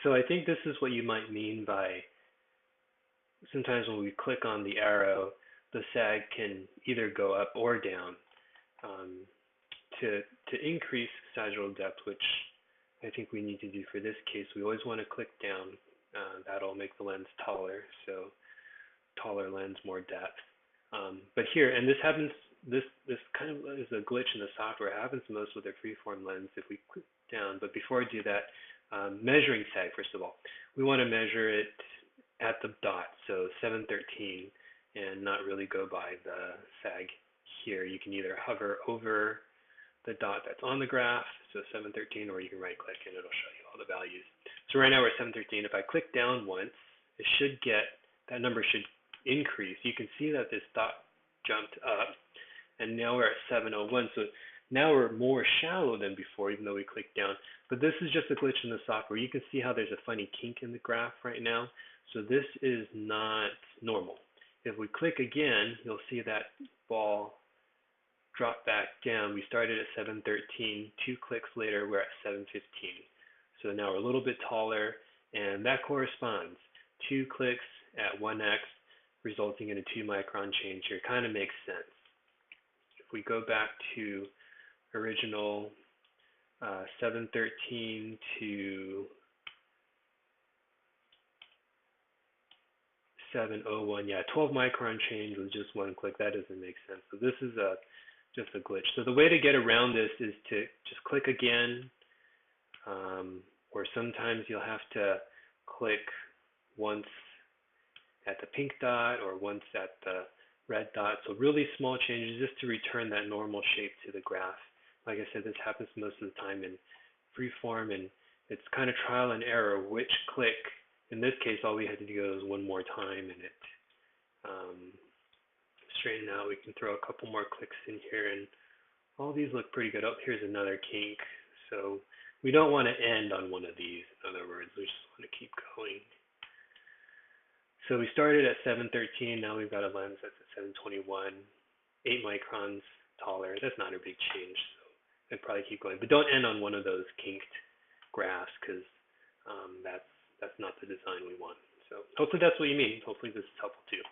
So I think this is what you might mean by sometimes when we click on the arrow, the sag can either go up or down. Um, to increase sagittal depth, which I think we need to do for this case, we always want to click down. That'll make the lens taller, so taller lens, more depth. But here, and this happens, this kind of is a glitch in the software. It happens most with a freeform lens if we click down. But before I do that, measuring sag, first of all. We want to measure it at the dot, so 713, and not really go by the sag here. You can either hover over the dot that's on the graph, so 713, or you can right click and it'll show you all the values. So right now we're at 713. If I click down once, it should get, that number should increase. You can see that this dot jumped up, and now we're at 701. So now we're more shallow than before, even though we clicked down. But this is just a glitch in the software. You can see how there's a funny kink in the graph right now. So this is not normal. If we click again, you'll see that ball drop back down. We started at 713. 2 clicks later, we're at 715. So now we're a little bit taller, and that corresponds. 2 clicks at 1x, resulting in a 2 micron change here. Kind of makes sense. If we go back to original 713 to 701, yeah, 12 micron change with just 1 click. That doesn't make sense. So this is just a glitch. So the way to get around this is to just click again, or sometimes you'll have to click once at the pink dot or once at the red dot. So really small changes just to return that normal shape to the graph. Like I said, this happens most of the time in freeform, and it's kind of trial and error which click. In this case, all we had to do was one more time, and it straighten out. We can throw a couple more clicks in here, and all these look pretty good. Oh, here's another kink. So we don't want to end on one of these. In other words, we just want to keep going. So we started at 713. Now we've got a lens that's at 721, 8 microns taller. That's not a big change, so I'd probably keep going. But don't end on one of those kinked graphs, because that's not the design we want. So hopefully that's what you mean. Hopefully this is helpful too.